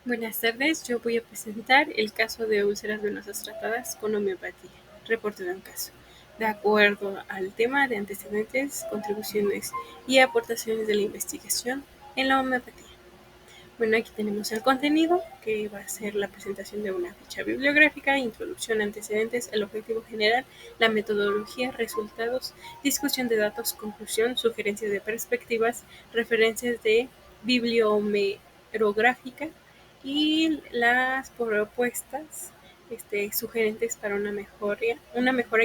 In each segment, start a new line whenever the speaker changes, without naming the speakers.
Buenas tardes, yo voy a presentar el caso de úlceras venosas tratadas con homeopatía. Reporte de un caso. De acuerdo al tema de antecedentes, contribuciones y aportaciones de la investigación en la homeopatía. Bueno, aquí tenemos el contenido, que va a ser la presentación de una ficha bibliográfica, introducción, antecedentes, el objetivo general, la metodología, resultados, discusión de datos, conclusión, sugerencias de perspectivas, referencias de bibliográfica y las propuestas sugerentes para una mejora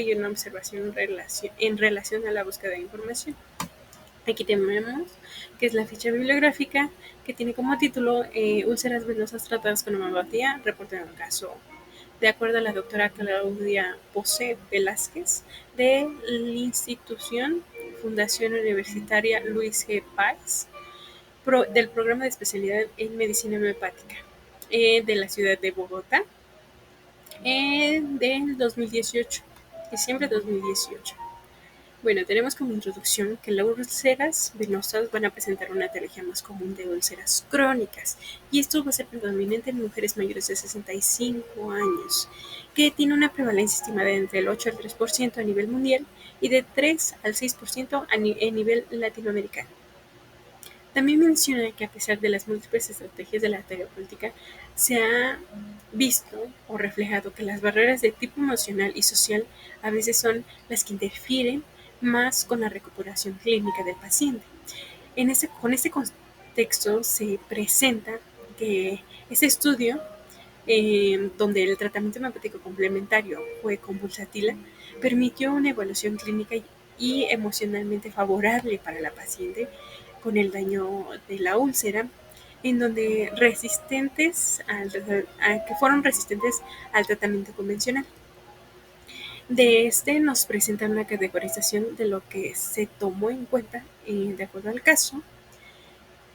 y una observación en relación a la búsqueda de información. Aquí tenemos que es la ficha bibliográfica, que tiene como título Úlceras venosas tratadas con homeopatía, reporte de un caso. De acuerdo a la doctora Claudia Pose Velázquez, de la institución Fundación Universitaria Luis G. Páez, del programa de especialidad en medicina homeopática de la ciudad de Bogotá, del 2018, diciembre de 2018. Bueno, tenemos como introducción que las úlceras venosas van a presentar una etiología más común de úlceras crónicas, y esto va a ser predominante en mujeres mayores de 65 años, que tiene una prevalencia estimada de entre el 8 al 3% a nivel mundial y de 3 al 6% en nivel latinoamericano. También menciona que a pesar de las múltiples estrategias de la terapéutica, se ha visto o reflejado que las barreras de tipo emocional y social a veces son las que interfieren más con la recuperación clínica del paciente. Con este contexto se presenta que este estudio, donde el tratamiento homeopático complementario fue con pulsatila, permitió una evaluación clínica y emocionalmente favorable para la paciente con el daño de la úlcera, en donde que fueron resistentes al tratamiento convencional. De nos presenta una categorización de lo que se tomó en cuenta de acuerdo al caso,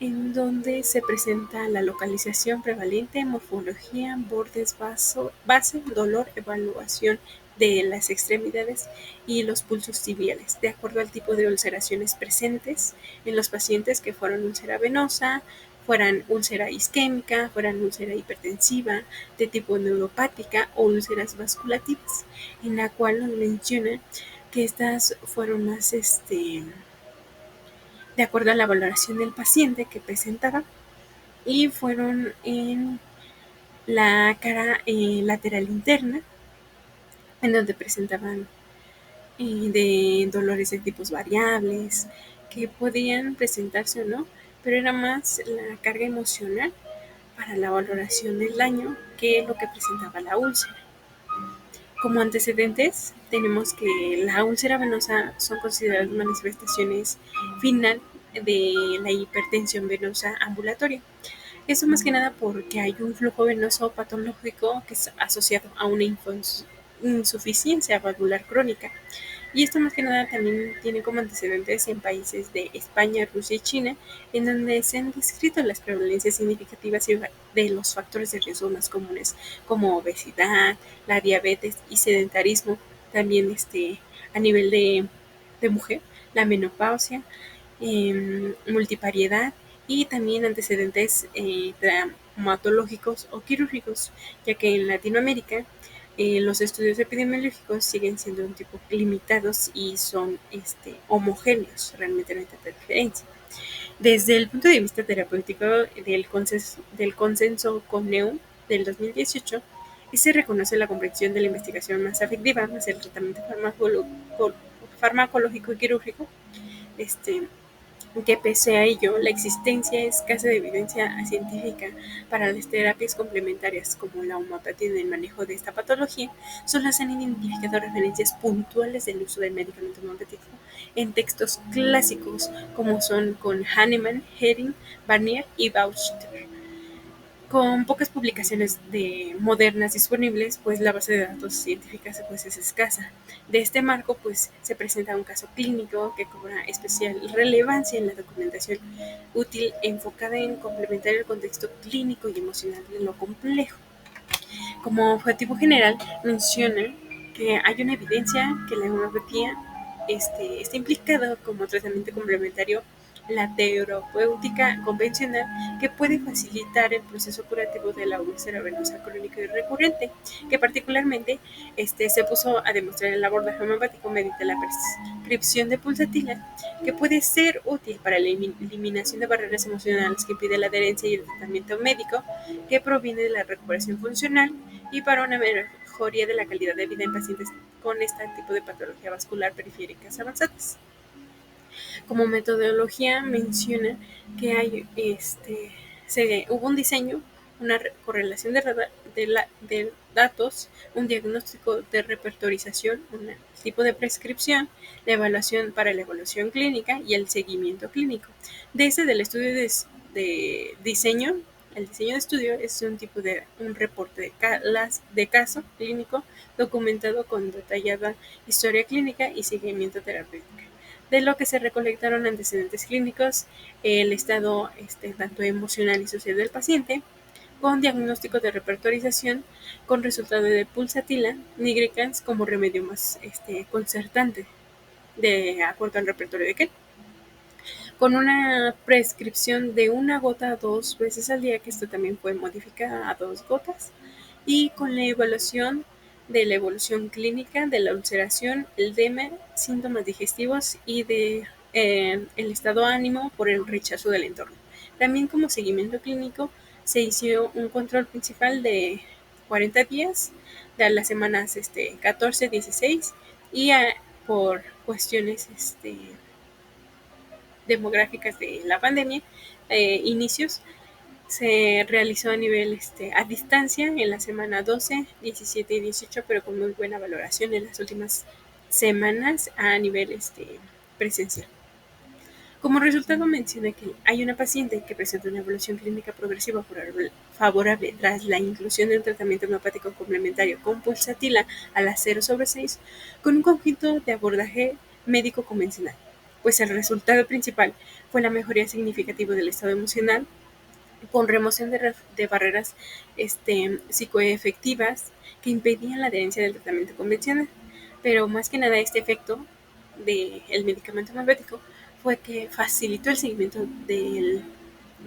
en donde se presenta la localización prevalente, morfología, bordes, base, dolor, evaluación de las extremidades y los pulsos tibiales, de acuerdo al tipo de ulceraciones presentes en los pacientes, que fueron úlcera venosa, fueran úlcera isquémica, fueran úlcera hipertensiva, de tipo neuropática o úlceras vasculativas, en la cual nos menciona que estas fueron más de acuerdo a la valoración del paciente que presentaba, y fueron en la cara lateral interna, en donde presentaban de dolores de tipos variables, que podían presentarse o no, pero era más la carga emocional para la valoración del daño que lo que presentaba la úlcera. Como antecedentes, tenemos que la úlcera venosa son consideradas manifestaciones final de la hipertensión venosa ambulatoria. Eso más que nada porque hay un flujo venoso patológico que es asociado a una insuficiencia valvular crónica. Y esto más que nada también tiene como antecedentes en países de España, Rusia y China, en donde se han descrito las prevalencias significativas de los factores de riesgo más comunes, como obesidad, la diabetes y sedentarismo. También a nivel de mujer, la menopausia, multipariedad, y también antecedentes traumatológicos o quirúrgicos, ya que en Latinoamérica los estudios epidemiológicos siguen siendo un tipo limitados y son homogéneos, realmente no hay tanta diferencia. Desde el punto de vista terapéutico del consenso CONEU del 2018, se reconoce la comprensión de la investigación más efectiva, más el tratamiento farmacológico y quirúrgico, que pese a ello, la existencia escasa de evidencia científica para las terapias complementarias como la homeopatía en el manejo de esta patología, solo se han identificado referencias puntuales del uso del medicamento homeopático en textos clásicos como son con Hahnemann, Hering, Barnier y Bauster. Con pocas publicaciones modernas disponibles, pues la base de datos científicas pues es escasa. De este marco, pues se presenta un caso clínico que cobra especial relevancia en la documentación útil, enfocada en complementar el contexto clínico y emocional de lo complejo. Como objetivo general, menciona que hay una evidencia que la homeopatía está implicada como tratamiento complementario la terapéutica convencional, que puede facilitar el proceso curativo de la úlcera venosa crónica y recurrente, que particularmente se puso a demostrar el abordaje homeopático mediante la prescripción de pulsatila, que puede ser útil para la eliminación de barreras emocionales que impide la adherencia y el tratamiento médico, que proviene de la recuperación funcional, y para una mejoría de la calidad de vida en pacientes con este tipo de patología vascular periféricas avanzadas. Como metodología menciona que hubo un diseño, una correlación de datos, un diagnóstico de repertorización, un tipo de prescripción, la evaluación para la evaluación clínica y el seguimiento clínico. Desde el estudio de diseño, el diseño de estudio es un tipo de un reporte de caso clínico documentado con detallada historia clínica y seguimiento terapéutico, de lo que se recolectaron antecedentes clínicos, el estado tanto emocional y social del paciente, con diagnóstico de repertorización, con resultado de pulsatila nigricans como remedio más concertante, de acuerdo al repertorio de Kehl, con una prescripción de una gota 2 veces al día, que esto también fue modificada a 2 gotas, y con la evaluación de la evolución clínica de la ulceración, el edema, síntomas digestivos y de el estado de ánimo por el rechazo del entorno. También como seguimiento clínico se hizo un control principal de 40 días, de las semanas 14-16, y por cuestiones demográficas de la pandemia, inicios, se realizó a nivel a distancia en la semana 12, 17 y 18, pero con muy buena valoración en las últimas semanas a nivel presencial. Como resultado menciona que hay una paciente que presenta una evolución clínica progresiva favorable tras la inclusión de un tratamiento homeopático complementario con pulsatila a la 0/6 con un conjunto de abordaje médico convencional, pues el resultado principal fue la mejoría significativa del estado emocional, con remoción de barreras psicoefectivas que impedían la adherencia del tratamiento convencional. Pero más que nada este efecto del medicamento homeopático fue que facilitó el seguimiento de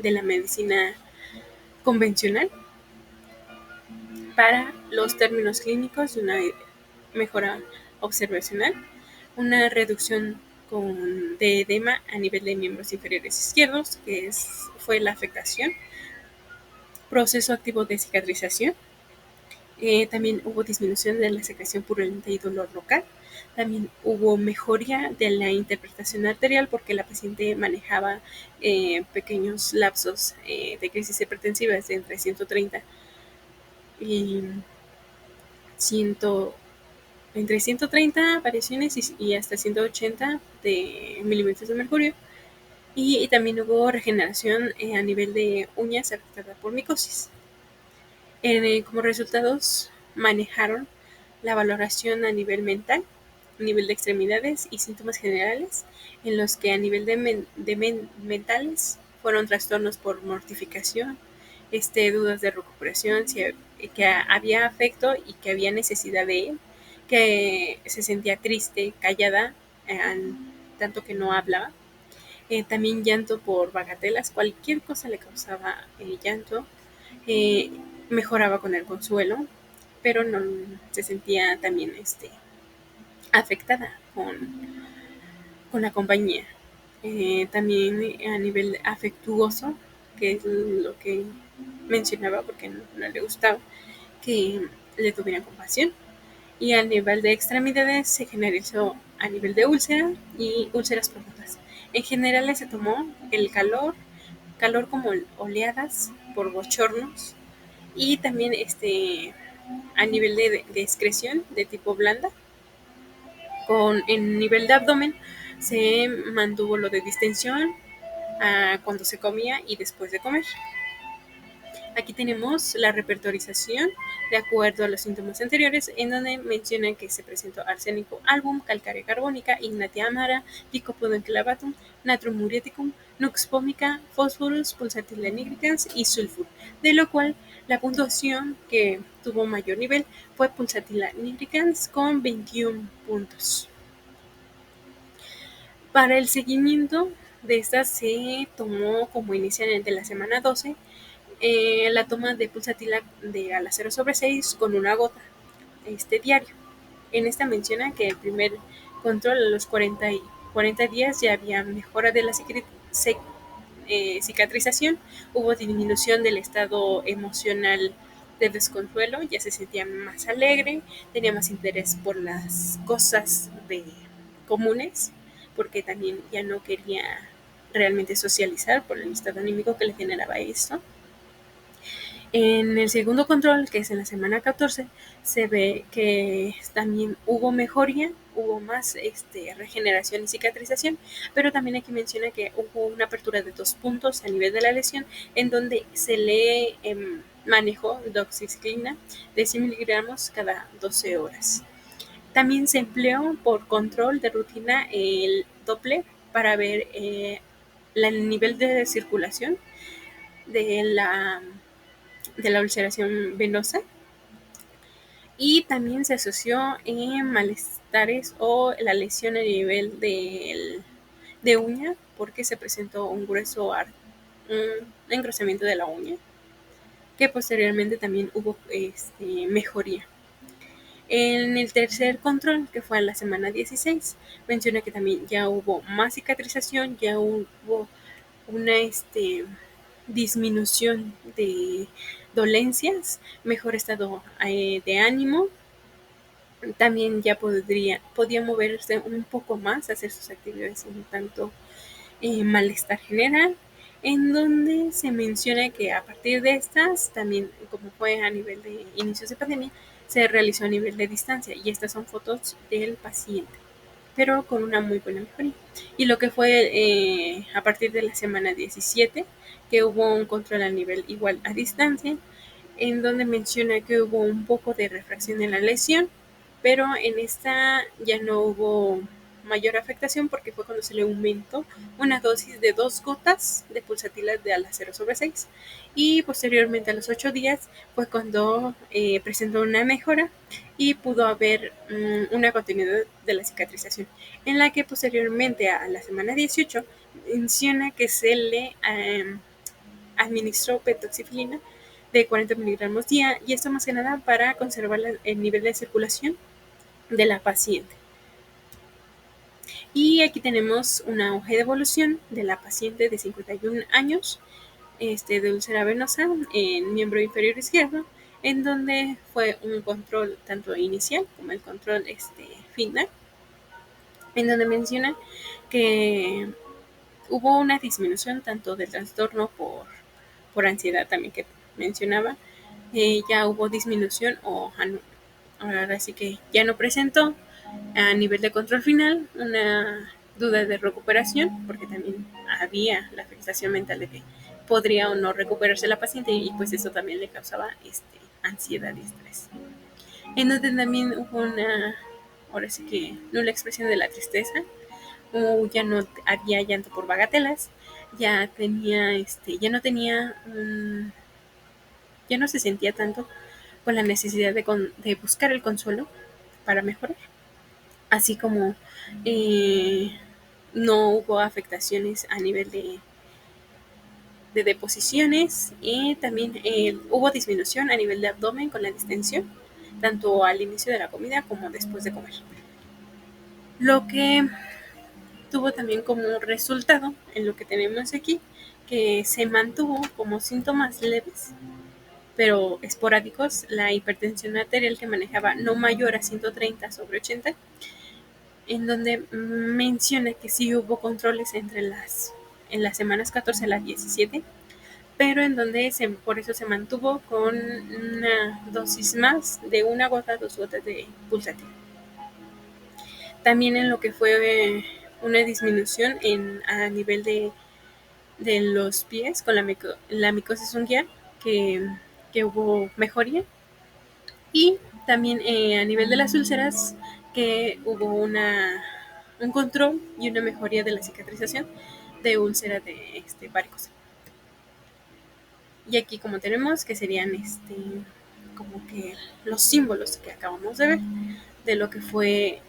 la medicina convencional para los términos clínicos, una mejora observacional, una reducción de edema a nivel de miembros inferiores izquierdos, que fue la afectación, proceso activo de cicatrización. También hubo disminución de la secreción purulenta y dolor local. También hubo mejoría de la interpretación arterial, porque la paciente manejaba pequeños lapsos de crisis hipertensivas de entre 130 y 100, entre 130 variaciones y hasta 180 de milímetros de mercurio. Y también hubo regeneración a nivel de uñas afectada por micosis. Como resultados, manejaron la valoración a nivel mental, nivel de extremidades y síntomas generales, en los que a nivel de mentales fueron trastornos por mortificación, dudas de recuperación, que había afecto y que había necesidad de él, que se sentía triste, callada, tanto que no hablaba. También llanto por bagatelas, cualquier cosa le causaba llanto. eh, Mejoraba con el consuelo, pero no se sentía también afectada con la compañía. También a nivel afectuoso, que es lo que mencionaba, porque no le gustaba que le tuvieran compasión. Y a nivel de extremidades se generalizó a nivel de úlcera y úlceras profundas. En general se tomó el calor como oleadas por bochornos, y también a nivel de excreción de tipo blanda. En nivel de abdomen se mantuvo lo de distensión cuando se comía y después de comer. Aquí tenemos la repertorización de acuerdo a los síntomas anteriores, en donde mencionan que se presentó arsénico album, calcárea carbónica, ignatia amara, lycopodon clavatum, natrum muriaticum, nux vomica, phosphorus, pulsatilla nigricans y sulfur, de lo cual la puntuación que tuvo mayor nivel fue pulsatilla nigricans con 21 puntos. Para el seguimiento De estas se tomó como inicial de la semana 12 la toma de pulsatila de al 0/6 con una gota diario. En esta menciona que el primer control a los 40 días ya había mejora de la cicatrización, hubo disminución del estado emocional de desconsuelo, ya se sentía más alegre, tenía más interés por las cosas comunes, porque también ya no quería realmente socializar por el estado anímico que le generaba esto. En el segundo control, que es en la semana 14, se ve que también hubo mejoría, hubo más regeneración y cicatrización, pero también aquí menciona que hubo una apertura de 2 puntos a nivel de la lesión, en donde se le manejó doxiciclina de 100 miligramos cada 12 horas. También se empleó por control de rutina el Doppler para ver el nivel de circulación de la ulceración venosa, y también se asoció en malestares o la lesión a nivel de uña, porque se presentó un engrosamiento de la uña, que posteriormente también hubo mejoría. En el tercer control, que fue en la semana 16, menciona que también ya hubo más cicatrización, ya hubo una disminución de dolencias, mejor estado de ánimo, también ya podía moverse un poco más, hacer sus actividades un tanto malestar general, en donde se menciona que a partir de estas, también como fue a nivel de inicios de pandemia, se realizó a nivel de distancia, y estas son fotos del paciente, pero con una muy buena mejoría. Y lo que fue a partir de la semana 17, que hubo un control a nivel igual a distancia, en donde menciona que hubo un poco de refracción en la lesión, pero en esta ya no hubo mayor afectación, porque fue cuando se le aumentó una dosis de 2 gotas de pulsatila de al 0/6, y posteriormente a los 8 días fue cuando presentó una mejora y pudo haber una continuidad de la cicatrización, en la que posteriormente a la semana 18 menciona que se le administró petoxifilina de 40 miligramos día, y esto más que nada para conservar el nivel de circulación de la paciente. Y aquí tenemos una hoja de evolución de la paciente de 51 años, de úlcera venosa en miembro inferior izquierdo, en donde fue un control tanto inicial como el control final, en donde menciona que hubo una disminución tanto del trastorno por ansiedad también que mencionaba, ya hubo disminución ahora sí que ya no presentó a nivel de control final una duda de recuperación, porque también había la afectación mental de que podría o no recuperarse la paciente, y pues eso también le causaba ansiedad y estrés. En donde también hubo ahora sí que nula expresión de la tristeza, o ya no había llanto por bagatelas, ya no tenía ya no se sentía tanto con la necesidad de buscar el consuelo para mejorar, así como eh, no hubo afectaciones a nivel de deposiciones, y también hubo disminución a nivel de abdomen con la distensión, tanto al inicio de la comida como después de comer. Lo que tuvo también como resultado en lo que tenemos aquí, que se mantuvo como síntomas leves pero esporádicos la hipertensión arterial, que manejaba no mayor a 130/80, en donde menciona que sí hubo controles en las semanas 14 a las 17, pero en donde por eso se mantuvo con una dosis más de una gota, 2 gotas de pulsatil. También en lo que fue una disminución a nivel de los pies con la micosis unguial, que hubo mejoría, y también a nivel de las úlceras, que hubo un control y una mejoría de la cicatrización de úlcera de varicosa. Y aquí como tenemos que serían como que los símbolos que acabamos de ver de lo que fue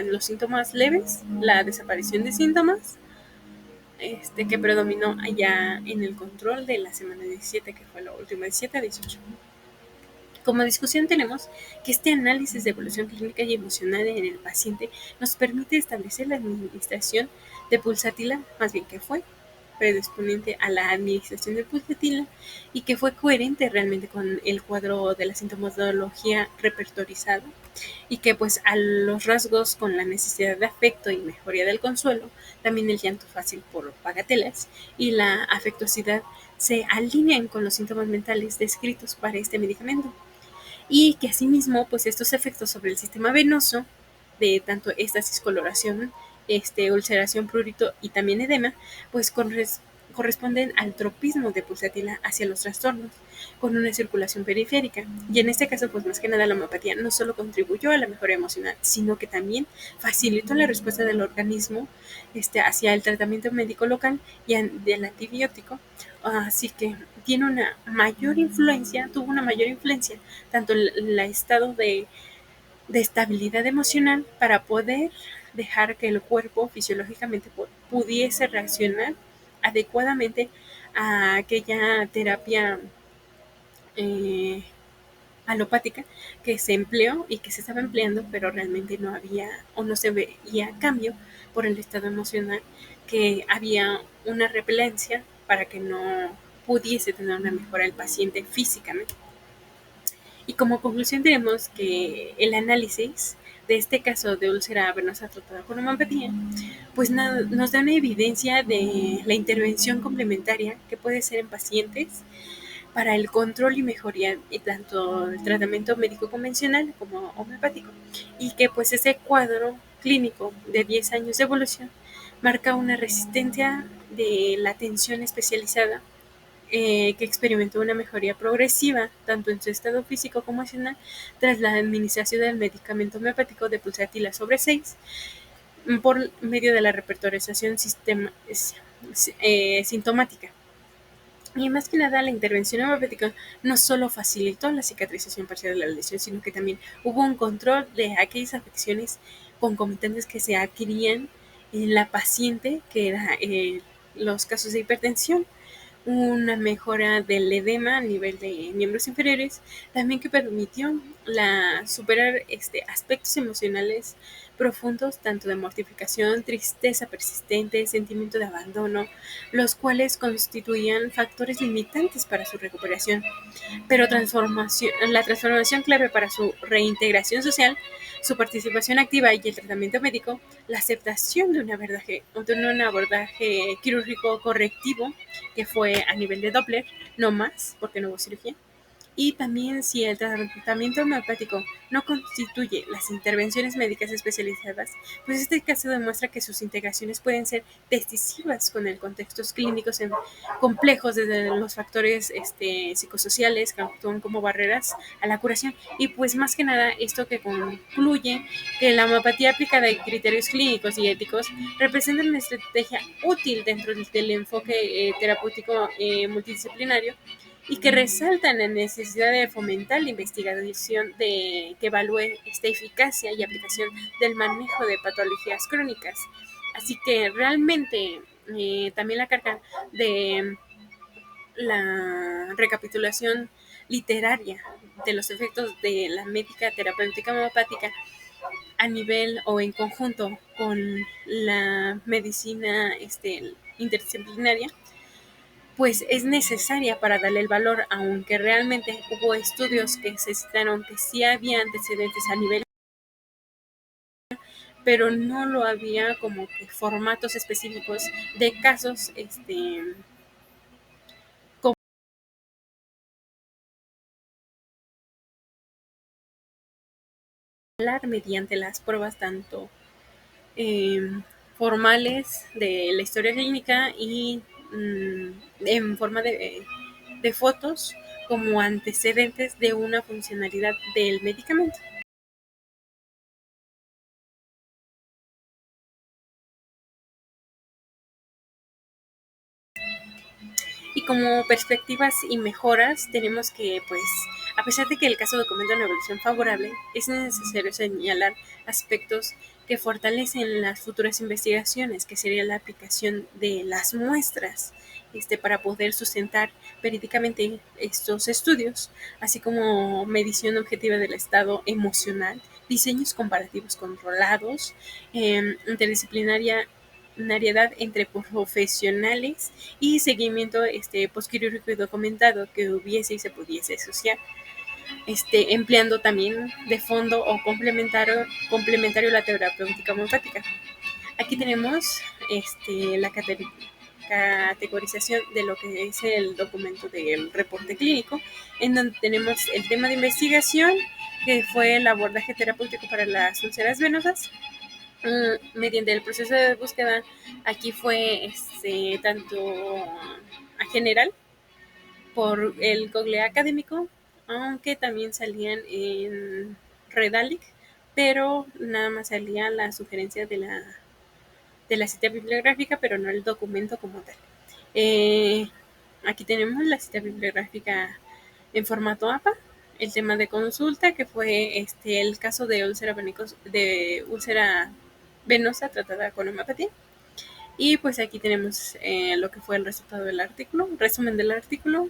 los síntomas leves, la desaparición de síntomas, que predominó allá en el control de la semana 17, que fue la última, 17 a 18. Como discusión tenemos que este análisis de evolución clínica y emocional en el paciente nos permite establecer la administración de pulsatila, más bien que fue predisponente a la administración de pulsatila y que fue coherente realmente con el cuadro de la sintomatología repertorizado y que pues a los rasgos con la necesidad de afecto y mejoría del consuelo, también el llanto fácil por bagatelas y la afectuosidad se alinean con los síntomas mentales descritos para este medicamento y que asimismo pues estos efectos sobre el sistema venoso de tanto estasis, coloración, ulceración, prurito y también edema, pues corresponden al tropismo de pulsatila hacia los trastornos con una circulación periférica. Y en este caso, pues más que nada la homeopatía no solo contribuyó a la mejora emocional, sino que también facilitó la respuesta del organismo hacia el tratamiento médico local y del antibiótico. Así que tiene una mayor influencia, tuvo una mayor influencia tanto el estado de estabilidad emocional para poder dejar que el cuerpo fisiológicamente pudiese reaccionar adecuadamente a aquella terapia eh, alopática que se empleó y que se estaba empleando, pero realmente no había o no se veía cambio por el estado emocional, que había una repelencia para que no pudiese tener una mejora el paciente físicamente. Y como conclusión tenemos que el análisis de este caso de úlcera venosa tratada con homeopatía, pues nos da una evidencia de la intervención complementaria que puede ser en pacientes para el control y mejoría de tanto el tratamiento médico convencional como homeopático, y que pues ese cuadro clínico de 10 años de evolución marca una resistencia de la atención especializada que experimentó una mejoría progresiva tanto en su estado físico como emocional tras la administración del medicamento homeopático de pulsatila sobre 6 por medio de la repertorización sintomática. Y más que nada, la intervención homeopática no solo facilitó la cicatrización parcial de la lesión, sino que también hubo un control de aquellas afecciones concomitantes que se adquirían en la paciente, que eran los casos de hipertensión, una mejora del edema a nivel de miembros inferiores, también que permitió superar aspectos emocionales profundos, tanto de mortificación, tristeza persistente, sentimiento de abandono, los cuales constituían factores limitantes para su recuperación. Pero la transformación clave para su reintegración social, su participación activa y el tratamiento médico, la aceptación de un abordaje quirúrgico correctivo, que fue a nivel de Doppler, no más, porque no hubo cirugía, y también si el tratamiento homeopático no constituye las intervenciones médicas especializadas, pues este caso demuestra que sus integraciones pueden ser decisivas con el contextos clínicos complejos desde los factores psicosociales que actúan como barreras a la curación. Y pues más que nada esto que concluye que la homeopatía aplicada en criterios clínicos y éticos representa una estrategia útil dentro del enfoque terapéutico multidisciplinario y que resaltan la necesidad de fomentar la investigación que evalúe esta eficacia y aplicación del manejo de patologías crónicas. Así que realmente también la carga de la recapitulación literaria de los efectos de la médica terapéutica homeopática a nivel o en conjunto con la medicina interdisciplinaria, pues es necesaria para darle el valor, aunque realmente hubo estudios que se citaron que sí había antecedentes a nivel, pero no lo había como que formatos específicos de casos como mediante las pruebas tanto eh, formales de la historia clínica y en forma de fotos como antecedentes de una funcionalidad del medicamento. Y como perspectivas y mejoras, tenemos que, pues, a pesar de que el caso documenta una evolución favorable, es necesario señalar aspectos que fortalecen las futuras investigaciones, que sería la aplicación de las muestras para poder sustentar verídicamente estos estudios, así como medición objetiva del estado emocional, diseños comparativos controlados, interdisciplinariedad entre profesionales y seguimiento posquirúrgico y documentado que hubiese y se pudiese asociar, empleando también de fondo o complementario la terapéutica homeopática. Aquí tenemos la categorización de lo que es el documento del reporte clínico, en donde tenemos el tema de investigación, que fue el abordaje terapéutico para las úlceras venosas. Mediante el proceso de búsqueda, aquí fue tanto a general por el Google académico, aunque también salían en Redalic, pero nada más salía la sugerencia de la cita bibliográfica, pero no el documento como tal. Aquí tenemos la cita bibliográfica en formato APA, el tema de consulta, que fue el caso de úlcera venosa tratada con homeopatía. Y pues aquí tenemos lo que fue el resultado del artículo, resumen del artículo,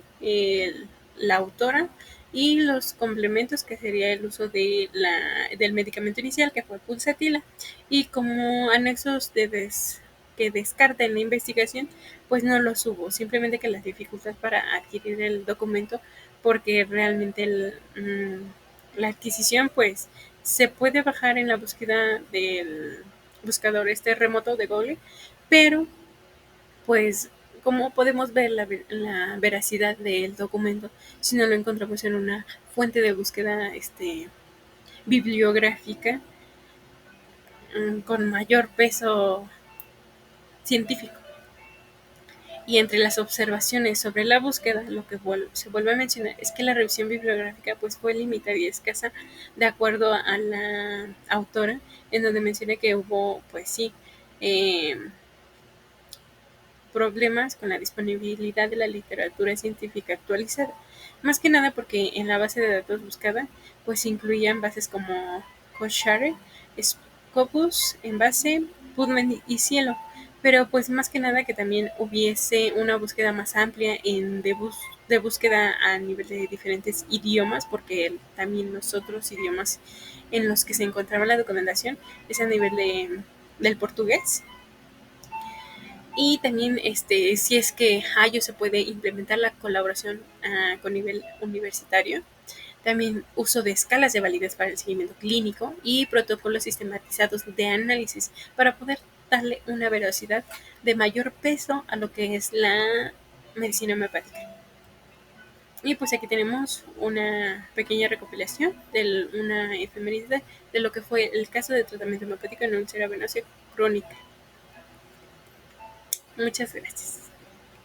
la autora y los complementos, que sería el uso del medicamento inicial, que fue pulsatila, y como anexos que descarten la investigación, pues no los hubo, simplemente que las dificultades para adquirir el documento, porque realmente la adquisición pues se puede bajar en la búsqueda del buscador remoto de Google, pero pues ¿cómo podemos ver la veracidad del documento si no lo encontramos en una fuente de búsqueda bibliográfica con mayor peso científico? Y entre las observaciones sobre la búsqueda, lo que se vuelve a mencionar es que la revisión bibliográfica pues fue limitada y escasa, de acuerdo a la autora, en donde menciona que hubo pues sí problemas con la disponibilidad de la literatura científica actualizada, más que nada porque en la base de datos buscada pues incluían bases como Cochrane, Scopus, Embase, PubMed y Cielo, pero pues más que nada que también hubiese una búsqueda más amplia de búsqueda a nivel de diferentes idiomas, porque también los otros idiomas en los que se encontraba la documentación es a nivel del portugués. Y también si es que Hayo se puede implementar la colaboración con nivel universitario, también uso de escalas de validez para el seguimiento clínico y protocolos sistematizados de análisis para poder darle una veracidad de mayor peso a lo que es la medicina homeopática. Y pues aquí tenemos una pequeña recopilación de una efeméride de lo que fue el caso de tratamiento homeopático en úlcera venosa crónica. Muchas gracias.